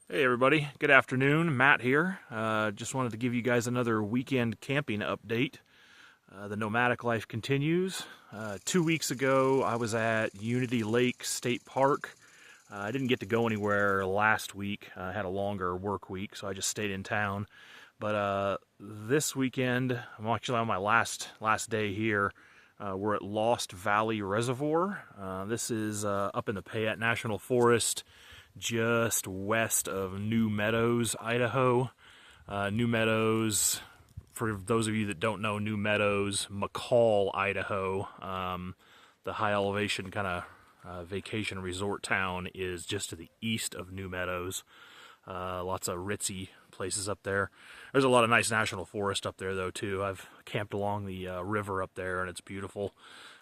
Hey everybody, good afternoon. Matt here. Just wanted to give you guys another weekend camping update. The nomadic life continues. 2 weeks ago, I was at Unity Lake State Park. I didn't get to go anywhere last week. I had a longer work week, so I just stayed in town. But this weekend, I'm actually on my last day here. We're at Lost Valley Reservoir. This is up in the Payette National Forest, just west of Meadows, Idaho. Meadows, for those of you that don't know Meadows, McCall, Idaho, the high elevation kind of vacation resort town is just to the east of Meadows. Lots of ritzy places up there. There's a lot of nice national forest up there though too. I've camped along the river up there and it's beautiful.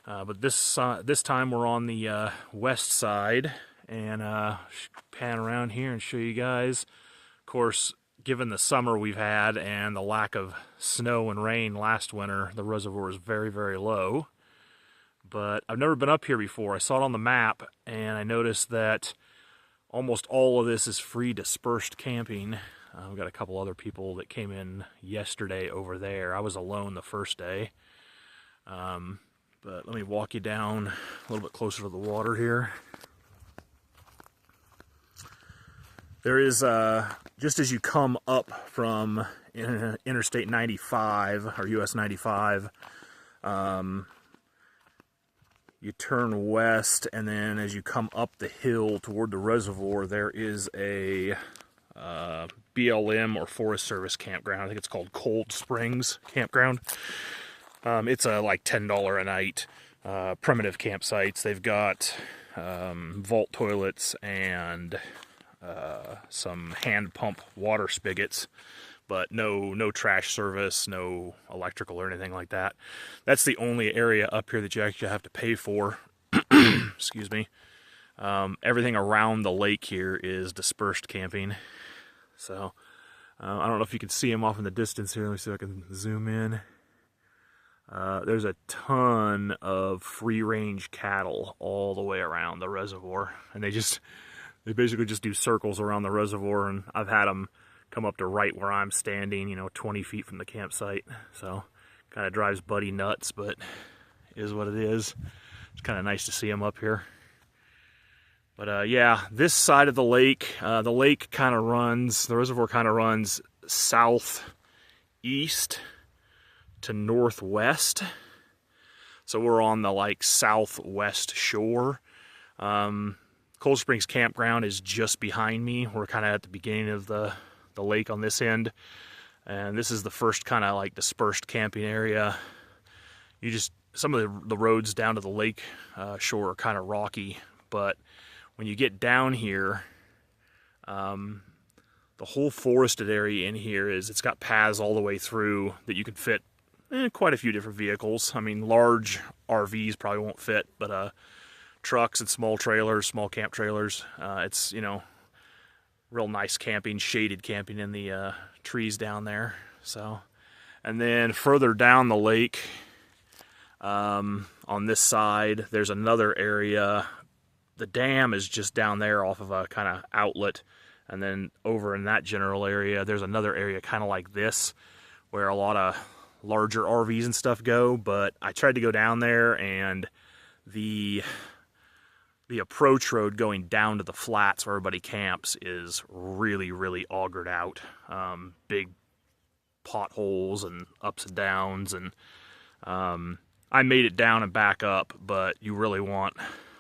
But this time we're on the west side, and pan around here and show you guys. Of course, given the summer we've had and the lack of snow and rain last winter, the reservoir is very, very low. But I've never been up here before. I saw it on the map and I noticed that almost all of this is free dispersed camping. We've got a couple other people that came in yesterday over there. I was alone the first day. But let me walk you down a little bit closer to the water here. There is, just as you come up from Interstate 95, or US 95, you turn west, and then as you come up the hill toward the reservoir, there is a BLM or Forest Service campground. I think it's called Cold Springs Campground. It's like $10 a night, primitive campsites. They've got vault toilets and some hand pump water spigots, but no trash service, no electrical or anything like that. That's the only area up here that you actually have to pay for. Excuse me. Everything around the lake here is dispersed camping. So I don't know if you can see them off in the distance here. Let me see if I can zoom in. There's a ton of free-range cattle all the way around the reservoir, and they basically just do circles around the reservoir, and I've had them come up to right where I'm standing, 20 feet from the campsite. So kind of drives Buddy nuts, but it is what it is. It's kind of nice to see them up here. But yeah, this side of the lake the reservoir kind of runs southeast to northwest. So we're on the southwest shore. Cold Springs Campground is just behind me. We're kind of at the beginning of the lake on this end. And this is the first kind of dispersed camping area. Some of the roads down to the lake shore are kind of rocky, but when you get down here, the whole forested area in here it's got paths all the way through that you can fit quite a few different vehicles. I mean, large RVs probably won't fit, but trucks and small trailers, small camp trailers. It's, real nice camping, shaded camping in the trees down there. So, and then further down the lake, on this side, there's another area. The dam is just down there off of a kind of outlet. And then over in that general area, there's another area kind of like this, where a lot of larger RVs and stuff go. But I tried to go down there, and the approach road going down to the flats where everybody camps is really, really augured out. Big potholes and ups and downs. And I made it down and back up, but you really want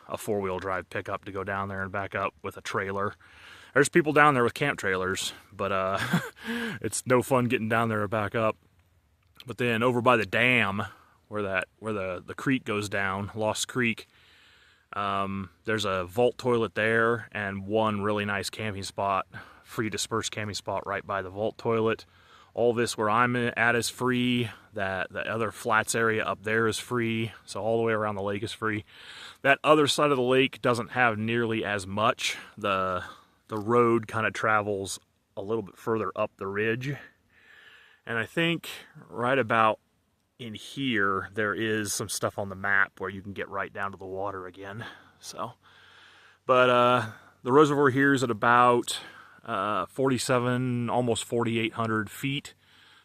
a four-wheel drive pickup to go down there and back up with a trailer. There's people down there with camp trailers, but it's no fun getting down there and back up. But then over by the dam, where the creek goes down, Lost Creek, there's a vault toilet there and one really nice camping spot, free dispersed camping spot right by the vault toilet. All this where I'm at is free. The other flats area up there is free. So all the way around the lake is free. That other side of the lake doesn't have nearly as much. The road kind of travels a little bit further up the ridge. And I think right about in here, there is some stuff on the map where you can get right down to the water again. So, but the reservoir here is at about 47, almost 4,800 feet.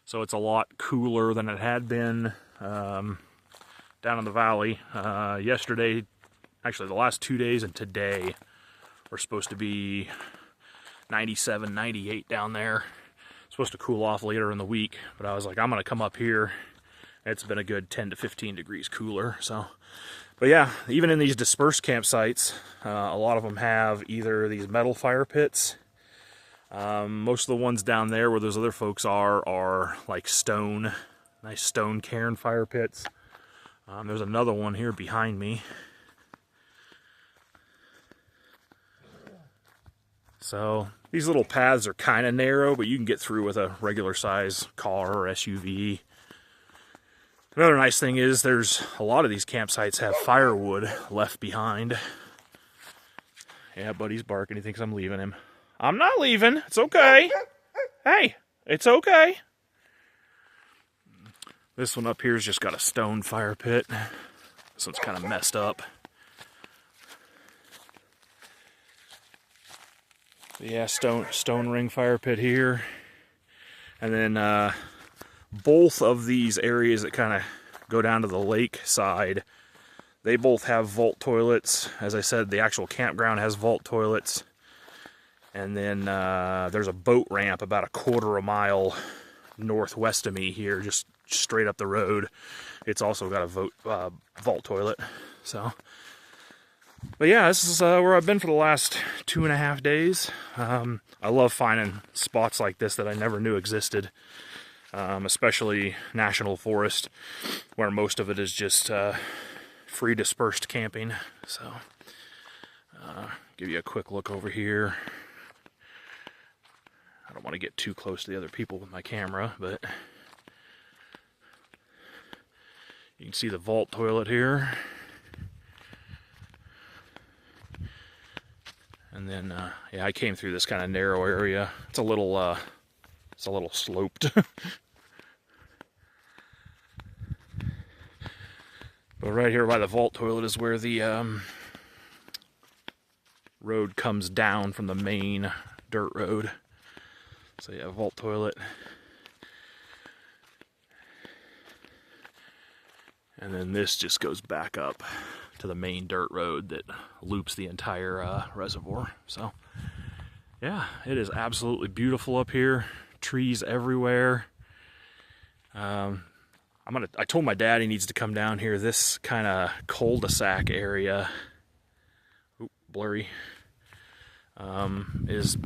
So it's a lot cooler than it had been down in the valley. Yesterday, actually the last 2 days and today, were supposed to be 97, 98 down there. It's supposed to cool off later in the week, but I was like, I'm gonna come up here. It's been a good 10 to 15 degrees cooler. So, but yeah, even in these dispersed campsites, a lot of them have either these metal fire pits. Most of the ones down there where those other folks are like stone, nice stone cairn fire pits. There's another one here behind me. So these little paths are kind of narrow, but you can get through with a regular size car or SUV. Another nice thing is there's a lot of these campsites have firewood left behind. Yeah, buddy's barking. He thinks I'm leaving him. I'm not leaving. It's okay. Hey, it's okay. This one up here's just got a stone fire pit. This one's kind of messed up. Yeah, stone ring fire pit here. And then both of these areas that kind of go down to the lake side, they both have vault toilets. As I said, the actual campground has vault toilets. And then there's a boat ramp about a quarter of a mile northwest of me here, just straight up the road. It's also got a vault toilet. So, but yeah, this is where I've been for the last 2.5 days. I love finding spots like this that I never knew existed, especially National Forest, where most of it is just free dispersed camping. So, give you a quick look over here. I don't want to get too close to the other people with my camera, but you can see the vault toilet here. And then, yeah, I came through this kind of narrow area. It's a little sloped. But right here by the vault toilet is where the road comes down from the main dirt road. So yeah, vault toilet. And then this just goes back up to the main dirt road that loops the entire reservoir. So yeah, it is absolutely beautiful up here. Trees everywhere. I told my dad he needs to come down here. This kind of cul-de-sac area, blurry, is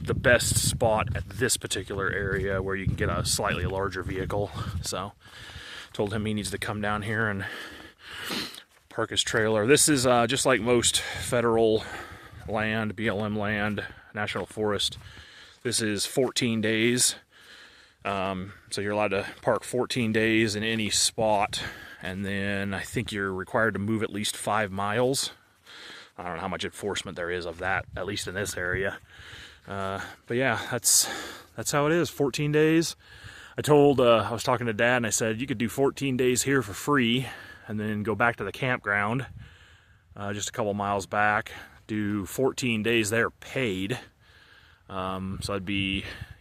the best spot at this particular area where you can get a slightly larger vehicle. So told him he needs to come down here and park his trailer. This is just like most federal land, BLM land, National Forest. This is 14 days. So you're allowed to park 14 days in any spot, and then I think you're required to move at least 5 miles. I don't know how much enforcement there is of that, at least in this area. But yeah, that's how it is. 14 days. I was talking to Dad, and I said, you could do 14 days here for free, and then go back to the campground, just a couple miles back, do 14 days there paid. So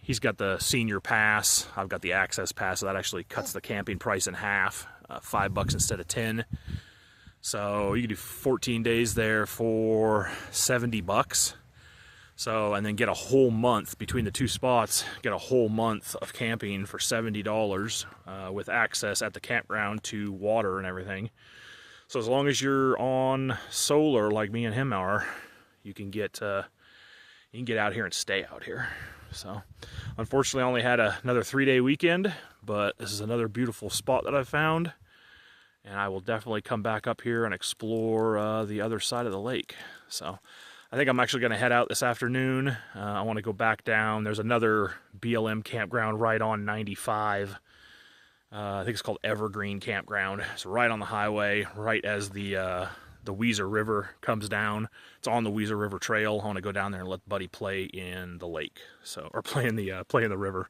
he's got the senior pass, I've got the access pass, so that actually cuts the camping price in half, $5 instead of 10. So you can do 14 days there for $70. So, and then get a whole month between the two spots, get a whole month of camping for $70 with access at the campground to water and everything. So as long as you're on solar like me and him are, you can get out here and stay out here. So unfortunately I only had another 3-day weekend, but this is another beautiful spot that I found, and I will definitely come back up here and explore the other side of the lake. So I think I'm actually going to head out this afternoon. I want to go back down. There's another BLM campground right on 95. I think it's called Evergreen Campground. It's right on the highway, right as the Weezer River comes down. It's on the Weezer River Trail. I want to go down there and let Buddy play in the lake, or play in the river.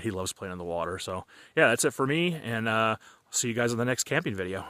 He loves playing in the water. So yeah, that's it for me, and I'll see you guys in the next camping video.